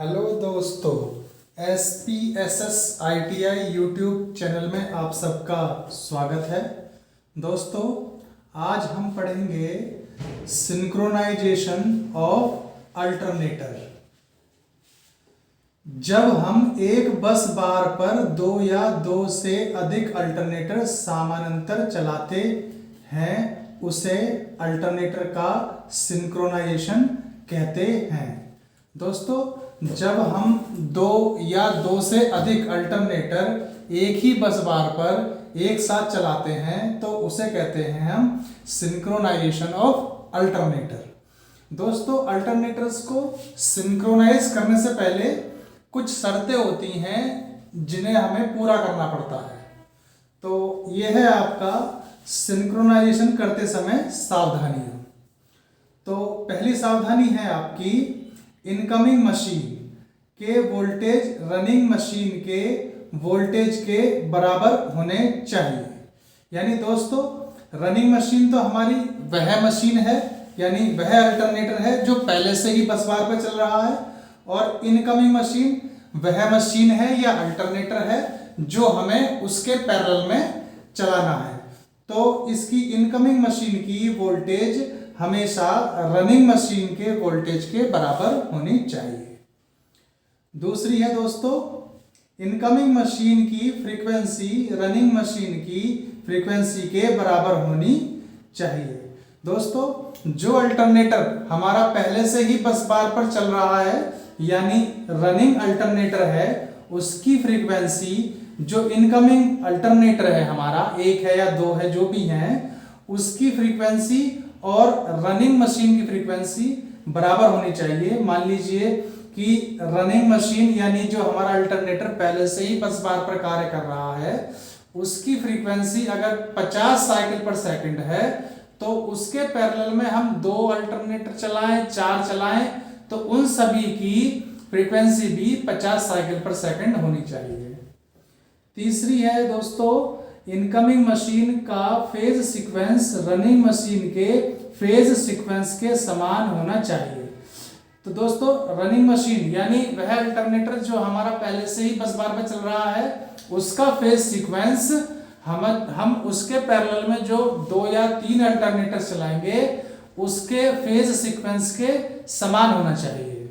Hello दोस्तों, SPSS ITI YouTube channel में आप सबका स्वागत है। दोस्तों, आज हम पढ़ेंगे सिंक्रोनाइजेशन ऑफ अल्टरनेटर। जब हम एक बस बार पर दो या दो से अधिक अल्टरनेटर समानांतर चलाते हैं उसे अल्टरनेटर का सिंक्रोनाइजेशन कहते हैं। दोस्तों, जब हम दो या दो से अधिक अल्टरनेटर एक ही बस बार पर एक साथ चलाते हैं तो उसे कहते हैं हम सिंक्रोनाइजेशन ऑफ अल्टरनेटर। दोस्तों, अल्टरनेटर्स को सिंक्रोनाइज करने से पहले कुछ शर्तें होती हैं जिन्हें हमें पूरा करना पड़ता है। तो यह है आपका सिंक्रोनाइजेशन करते समय सावधानियां। तो पहली सावधानी है आपकी, इनकमिंग मशीन के वोल्टेज रनिंग मशीन के वोल्टेज के बराबर होने चाहिए। यानी दोस्तों, रनिंग मशीन तो हमारी वह मशीन है, यानी वह अल्टरनेटर है जो पहले से ही बस बार पर चल रहा है, और इनकमिंग मशीन वह मशीन है या अल्टरनेटर है जो हमें उसके पैरेलल में चलाना है। तो इसकी इनकमिंग मशीन की वोल्टेज हमेशा रनिंग मशीन के वोल्टेज के बराबर होनी चाहिए। दूसरी है दोस्तों, इनकमिंग मशीन की फ्रीक्वेंसी रनिंग मशीन की फ्रीक्वेंसी के बराबर होनी चाहिए। दोस्तों, जो अल्टरनेटर हमारा पहले से ही बस बार पर चल रहा है यानी रनिंग अल्टरनेटर है, उसकी फ्रीक्वेंसी जो इनकमिंग अल्टरनेटर है हमारा, एक है या दो है जो भी है, उसकी फ्रीक्वेंसी और रनिंग मशीन की फ्रीक्वेंसी बराबर होनी चाहिए। मान लीजिए कि रनिंग मशीन यानी जो हमारा अल्टरनेटर पहले से ही बस बार पर कार्य कर रहा है, उसकी फ्रीक्वेंसी अगर 50 साइकिल पर सेकंड है तो उसके पैरेलल में हम दो अल्टरनेटर चलाएं, चार चलाएं, तो उन सभी की फ्रीक्वेंसी भी 50 साइकिल पर सेकंड होनी चाहिए। तीसरी है दोस्तों, इनकमिंग मशीन का फेज सीक्वेंस रनिंग मशीन के फेज सीक्वेंस के समान होना चाहिए। तो दोस्तों, रनिंग मशीन यानी वह अल्टरनेटर जो हमारा पहले से ही बस बार में चल रहा है, उसका फेज सीक्वेंस हम उसके पैरेलल में जो दो या तीन अल्टरनेटर चलाएंगे उसके फेज सीक्वेंस के समान होना चाहिए।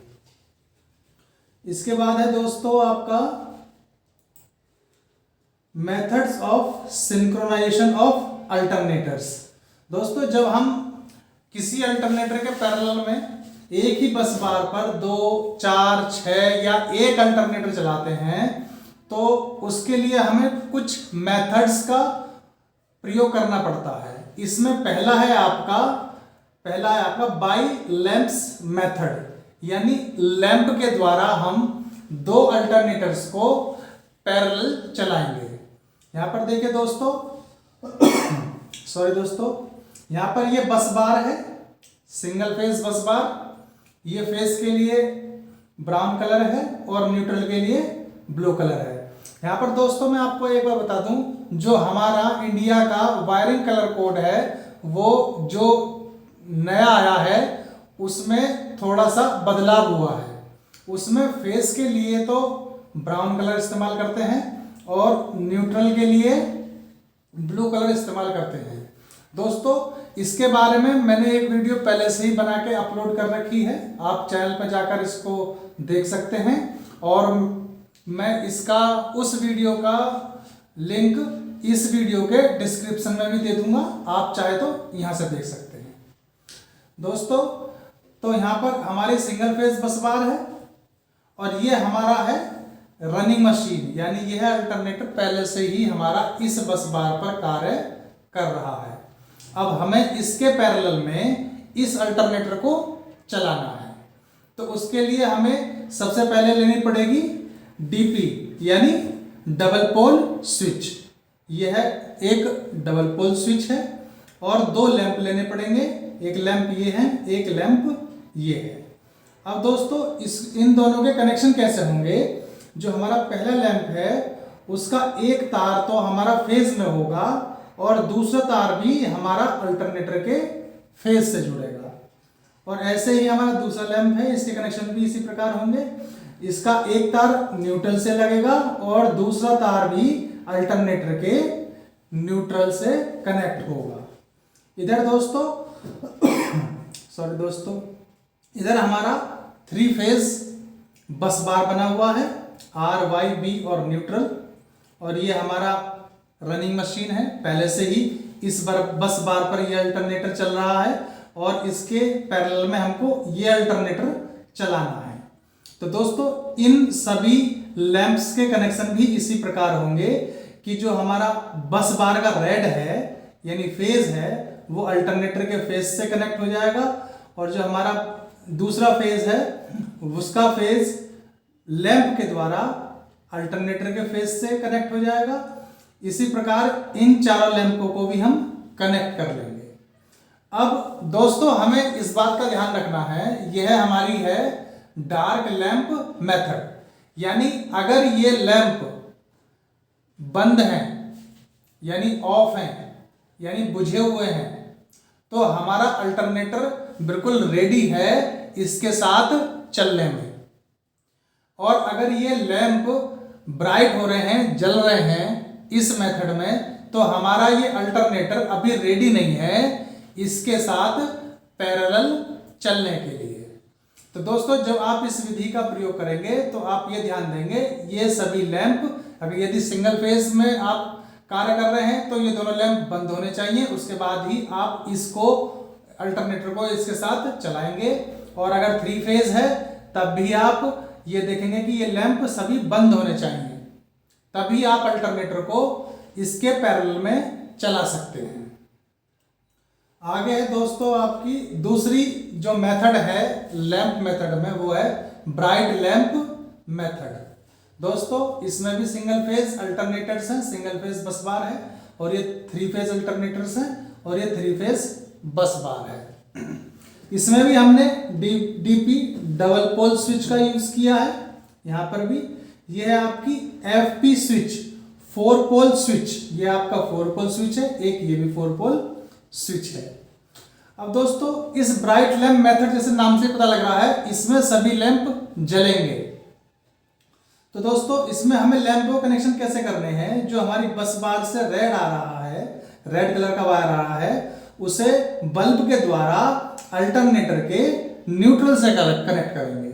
इसके बाद है दोस्तों आपका methods of synchronization of alternators. दोस्तों, जब हम किसी अल्टरनेटर के पैरेलल में एक ही बस बार पर दो, चार, छह या एक अल्टरनेटर चलाते हैं तो उसके लिए हमें कुछ मेथड्स का प्रयोग करना पड़ता है। इसमें पहला है आपका बाई लैंप्स मेथड, यानी लैंप के द्वारा हम दो अल्टरनेटर्स को पैरेलल चलाएंगे। यहां पर देखिए दोस्तों, सॉरी दोस्तों, यहां पर ये बस बार है, सिंगल फेज बस बार। ये फेज के लिए ब्राउन कलर है और न्यूट्रल के लिए ब्लू कलर है। यहां पर दोस्तों मैं आपको एक बार बता दूं, जो हमारा इंडिया का वायरिंग कलर कोड है वो जो नया आया है उसमें थोड़ा सा बदलाव हुआ है। उसमें फेस के लिए तो ब्राउन कलर इस्तेमाल करते हैं और न्यूट्रल के लिए ब्लू कलर इस्तेमाल करते हैं। दोस्तों, इसके बारे में मैंने एक वीडियो पहले से ही बना के अपलोड कर रखी है, आप चैनल पर जाकर इसको देख सकते हैं, और मैं इसका उस वीडियो का लिंक इस वीडियो के डिस्क्रिप्शन में भी दे दूंगा, आप चाहे तो यहां से देख सकते हैं। दोस्तों, तो यहां पर हमारी सिंगल फेज बस बार है और ये हमारा है रनिंग मशीन, यानी यह अल्टरनेटर पहले से ही हमारा इस बस बार पर कार्य कर रहा है। अब हमें इसके पैरेलल में इस अल्टरनेटर को चलाना है, तो उसके लिए हमें सबसे पहले लेनी पड़ेगी डीपी यानी डबल पोल स्विच। यह एक डबल पोल स्विच है और दो लैंप लेने पड़ेंगे, एक लैंप ये है, एक लैंप ये है। अब दोस्तों, इन दोनों के कनेक्शन कैसे होंगे? जो हमारा पहला लैंप है उसका एक तार तो हमारा फेज में होगा और दूसरा तार भी हमारा अल्टरनेटर के फेज से जुड़ेगा, और ऐसे ही हमारा दूसरा लैंप है, इसके कनेक्शन भी इसी प्रकार होंगे। इसका एक तार न्यूट्रल से लगेगा और दूसरा तार भी अल्टरनेटर के न्यूट्रल से कनेक्ट होगा। इधर दोस्तों सॉरी दोस्तों, इधर हमारा 3 फेज बस बार बना हुआ है, आर वाई बी और न्यूट्रल, और ये हमारा रनिंग मशीन है। पहले से ही इस बस बार पर ये अल्टरनेटर चल रहा है और इसके पैरेलल में हमको ये अल्टरनेटर चलाना है। तो दोस्तों इन सभी लैंप्स के कनेक्शन भी इसी प्रकार होंगे कि जो हमारा बस बार का रेड है यानी फेज है वो अल्टरनेटर के फेज से कनेक्ट हो जाएगा, और जो हमारा दूसरा फेज है उसका फेज लैंप के द्वारा अल्टरनेटर के फेज से कनेक्ट हो जाएगा। इसी प्रकार इन चारों लैंपों को भी हम कनेक्ट कर लेंगे। अब दोस्तों हमें इस बात का ध्यान रखना है, यह हमारी है डार्क लैंप मेथड, यानी अगर ये लैंप बंद हैं यानी ऑफ हैं यानी बुझे हुए हैं तो हमारा अल्टरनेटर बिल्कुल रेडी है इसके साथ चलने में। और अगर ये लैंप ब्राइट हो रहे हैं, जल रहे हैं इस मेथड में, तो हमारा ये अल्टरनेटर अभी रेडी नहीं है इसके साथ पैरेलल चलने के लिए। तो दोस्तों जब आप इस विधि का प्रयोग करेंगे तो आप ये ध्यान देंगे ये सभी लैंप, अगर यदि सिंगल फेज में आप कार्य कर रहे हैं तो ये दोनों लैंप बंद होने चाहिए, उसके बाद ही आप इसको अल्टरनेटर को इसके साथ चलाएंगे। और अगर 3 फेज है तब भी आप ये देखेंगे कि ये लैंप सभी बंद होने चाहिए, तभी आप अल्टरनेटर को इसके पैरेलल में चला सकते हैं। आगे है दोस्तों आपकी दूसरी जो मेथड है लैंप मेथड में, वो है ब्राइट लैंप मेथड। दोस्तों इसमें भी सिंगल फेज अल्टरनेटर्स हैं, सिंगल फेज बस बार है, और ये 3 फेज अल्टरनेटर्स हैं, और ये 3 फेज बस बार है। इसमें भी हमने डीपी डबल पोल स्विच का यूज किया है। यहाँ पर भी ये है आपकी एफपी स्विच 4 पोल स्विच, ये आपका 4 पोल स्विच है, एक ये भी 4 पोल स्विच है। अब दोस्तों इस ब्राइट लैंप मेथड जैसे नाम से पता लग रहा है इसमें सभी लैंप जलेंगे। तो दोस्तों इसमें हमें लैंप को कनेक्शन कैसे करने हैं, जो हमारी बस बार से रेड आ रहा है, रेड कलर का वायर आ रहा है, उसे बल्ब के द्वारा अल्टरनेटर के न्यूट्रल से कनेक्ट करेंगे।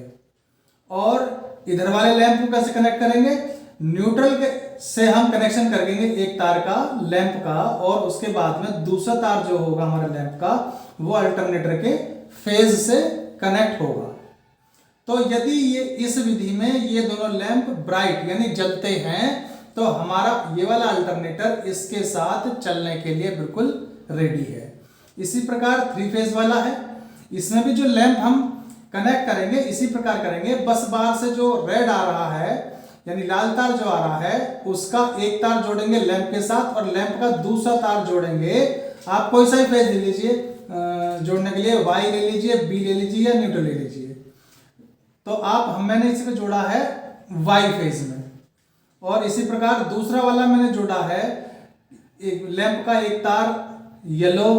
और इधर वाले लैंप को कैसे कनेक्ट करेंगे, न्यूट्रल के से हम कनेक्शन करेंगे एक तार का लैंप का, और उसके बाद में दूसरा तार जो होगा हमारे लैंप का वो अल्टरनेटर के फेज से कनेक्ट होगा। तो यदि ये इस विधि में ये दोनों लैंप ब्राइट यानी जलते हैं तो हमारा ये वाला अल्टरनेटर इसके साथ चलने के लिए बिल्कुल रेडी है। इसी प्रकार 3 फेज वाला है, इसमें भी जो लैंप हम कनेक्ट करेंगे इसी प्रकार करेंगे। बस बार से जो रेड आ रहा है यानी लाल तार जो आ रहा है उसका एक तार जोड़ेंगे लैंप के साथ और लैंप का दूसरा तार जोड़ेंगे। आप कोई सा ही फेज ले लीजिए जोड़ने के लिए, वाई ले लीजिए, बी ले लीजिए या न्यूट्रल ले लीजिए। तो मैंने इसे जोड़ा है वाई फेज में, और इसी प्रकार दूसरा वाला मैंने जोड़ा है एक लैंप का एक तार येलो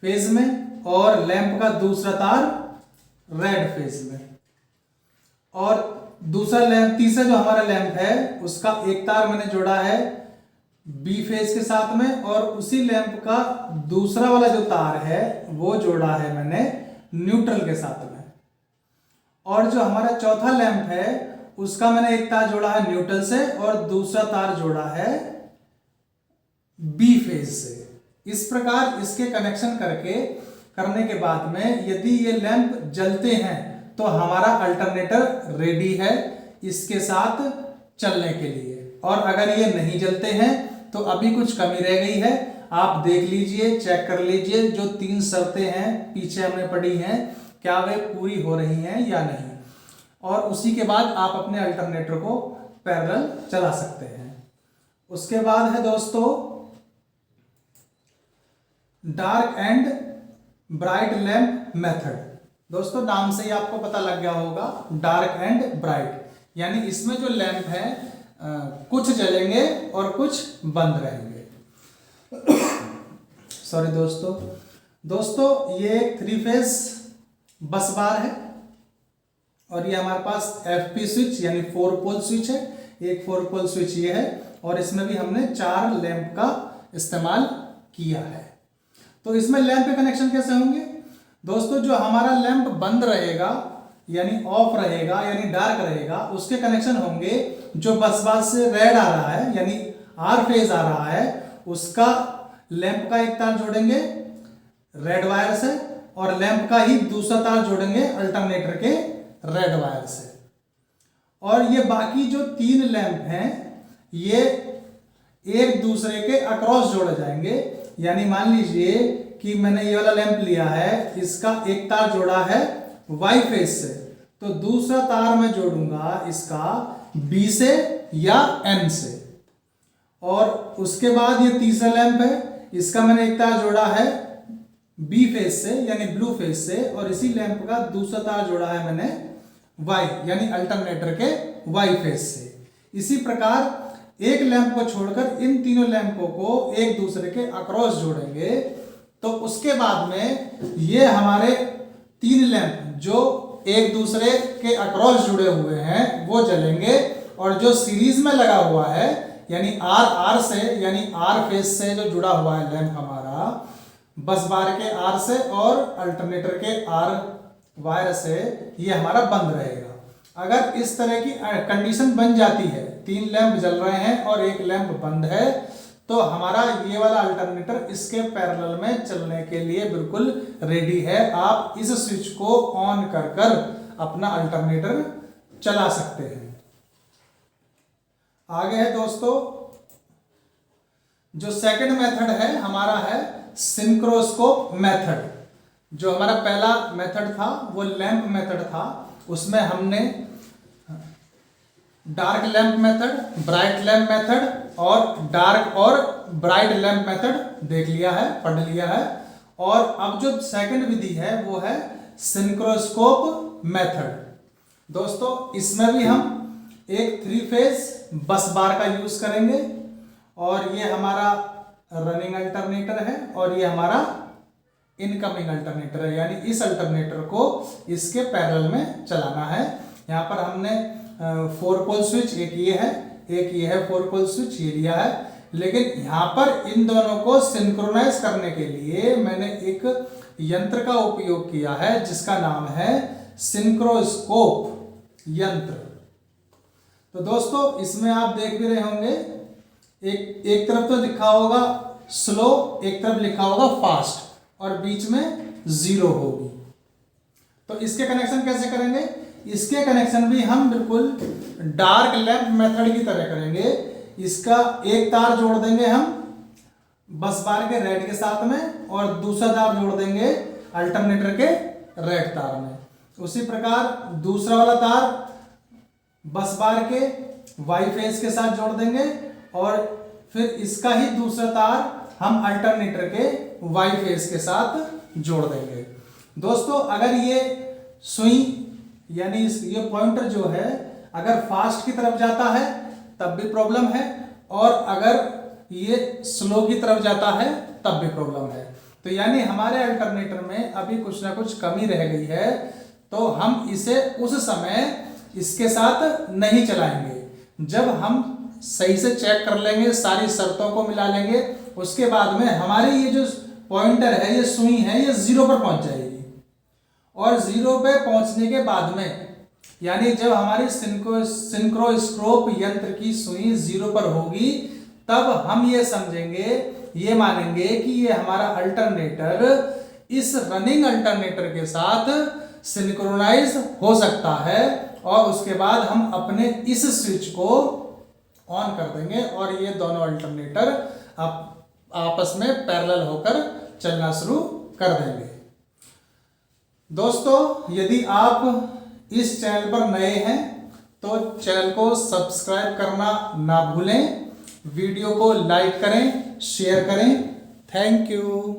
फेज में और लैंप का दूसरा तार रेड फेज में, और दूसरा लैंप तीसरा जो हमारा लैंप है उसका एक तार मैंने जोड़ा है बी फेज के साथ में, और उसी लैंप का दूसरा वाला जो तार है वो जोड़ा है मैंने न्यूट्रल के साथ में। और जो हमारा चौथा लैंप है उसका मैंने एक तार जोड़ा है न्यूट्रल से और दूसरा तार जोड़ा है बी फेज से। इस प्रकार इसके कनेक्शन करने के बाद में यदि ये लैंप जलते हैं तो हमारा अल्टरनेटर रेडी है इसके साथ चलने के लिए। और अगर ये नहीं जलते हैं तो अभी कुछ कमी रह गई है, आप देख लीजिए, चेक कर लीजिए जो 3 शर्तें हैं पीछे हमने पढ़ी हैं क्या वे पूरी हो रही हैं या नहीं, और उसी के बाद आप अपने अल्टरनेटर को पैरेलल चला सकते हैं। उसके बाद है दोस्तों dark and bright lamp method. दोस्तों नाम से ही आपको पता लग गया होगा डार्क एंड ब्राइट, यानी इसमें जो लैंप है कुछ जलेंगे और कुछ बंद रहेंगे। सॉरी दोस्तों ये एक 3 फेज बस बार है और ये हमारे पास FP स्विच यानी 4 पोल स्विच है, एक 4 पोल स्विच ये है, और इसमें भी हमने 4 लैंप का इस्तेमाल किया है। तो इसमें लैंप के कनेक्शन कैसे होंगे दोस्तों? जो हमारा लैंप बंद रहेगा यानी ऑफ रहेगा यानी डार्क रहेगा, उसके कनेक्शन होंगे जो बस बार से रेड आ रहा है यानी R फेज आ रहा है, उसका लैंप का एक तार जोड़ेंगे रेड वायर से, और लैंप का ही दूसरा तार जोड़ेंगे अल्टरनेटर के रेड वायर से। और ये बाकी जो 3 लैंप हैं ये एक दूसरे के अक्रॉस जोड़े जाएंगे। यानी मान लीजिए कि मैंने ये वाला लैंप लिया है, इसका एक तार जोड़ा है Y फेज से, तो दूसरा तार मैं जोड़ूंगा इसका B से या N से। और उसके बाद ये तीसरा लैंप है, इसका मैंने एक तार जोड़ा है B फेज से यानी ब्लू फेज से, और इसी लैंप का दूसरा तार जोड़ा है मैंने Y यानी अल्टरनेटर के Y फेज से। इसी प्रकार एक लैंप को छोड़कर इन तीनों लैंपों को एक दूसरे के अक्रॉस जोड़ेंगे, तो उसके बाद में ये हमारे 3 लैंप जो एक दूसरे के अक्रॉस जुड़े हुए हैं वो जलेंगे, और जो सीरीज में लगा हुआ है यानी R से यानी R फेज से जो जुड़ा हुआ है लैंप हमारा बस बार के R से और अल्टरनेटर के R वायर से, ये हमारा बंद रहेगा। अगर इस तरह की कंडीशन बन जाती है, 3 लैंप जल रहे हैं और एक लैंप बंद है, तो हमारा ये वाला अल्टरनेटर इसके पैरेलल में चलने के लिए बिल्कुल रेडी है। आप इस स्विच को ऑन कर कर अपना अल्टरनेटर चला सकते हैं। आगे है दोस्तों, जो सेकंड मेथड है हमारा है सिंक्रोस्कोप मेथड। जो हमारा पहला मेथड था वो लैंप मेथड था, उसमें हमने dark lamp method, bright lamp method और डार्क और ब्राइट लैंप मेथड देख लिया है, पढ़ लिया है। और अब जो सेकंड विधि है वो है सिंक्रोस्कोप मेथड। दोस्तों इसमें भी हम एक 3 फेज बस बार का यूज करेंगे, और ये हमारा रनिंग अल्टरनेटर है और ये हमारा इनकमिंग अल्टरनेटर है, यानी इस अल्टरनेटर को इसके पैरेलल में चलाना है। यहाँ पर हमने 4 पोल स्विच, एक ये है 4 पोल स्विच ये लिया है, लेकिन यहाँ पर इन दोनों को सिंक्रोनाइज करने के लिए मैंने एक यंत्र का उपयोग किया है जिसका नाम है सिंक्रोस्कोप यंत्र। तो दोस्तों इसमें आप देख भी रहे होंगे, एक तरफ तो लिखा होगा स्लो, एक तरफ लिखा होगा फास्ट, और बीच में 0 होगी। तो इसके कनेक्शन कैसे करेंगे? इसके कनेक्शन भी हम बिल्कुल डार्क लैंप मेथड की तरह करेंगे। इसका एक तार जोड़ देंगे हम बस बार के रेड के साथ में, और दूसरा तार जोड़ देंगे अल्टरनेटर के रेड तार में। उसी प्रकार दूसरा वाला तार बस बार के वाई फेज के साथ जोड़ देंगे, और फिर इसका ही दूसरा तार हम अल्टरनेटर के वाई फेज के साथ जोड़ देंगे। दोस्तों अगर ये सुई यानी ये पॉइंटर जो है अगर फास्ट की तरफ जाता है तब भी प्रॉब्लम है, और अगर ये स्लो की तरफ जाता है तब भी प्रॉब्लम है। तो यानी हमारे अल्टरनेटर में अभी कुछ ना कुछ कमी रह गई है, तो हम इसे उस समय इसके साथ नहीं चलाएंगे। जब हम सही से चेक कर लेंगे, सारी शर्तों को मिला लेंगे, उसके बाद में हमारी ये जो पॉइंटर है, ये सुई है, ये 0 पर पहुंच जाएगी। और 0 पे पहुंचने के बाद में यानी जब हमारी सिंक्रोस्कोप यंत्र की सुई 0 पर होगी, तब हम ये समझेंगे, ये मानेंगे कि ये हमारा अल्टरनेटर इस रनिंग अल्टरनेटर के साथ सिंक्रोनाइज हो सकता है, और उसके बाद हम अपने इस स्विच को ऑन कर देंगे और ये दोनों अल्टरनेटर आपस में पैरेलल होकर चलना शुरू कर देंगे। दोस्तों यदि आप इस चैनल पर नए हैं तो चैनल को सब्सक्राइब करना ना भूलें, वीडियो को लाइक करें, शेयर करें। Thank you.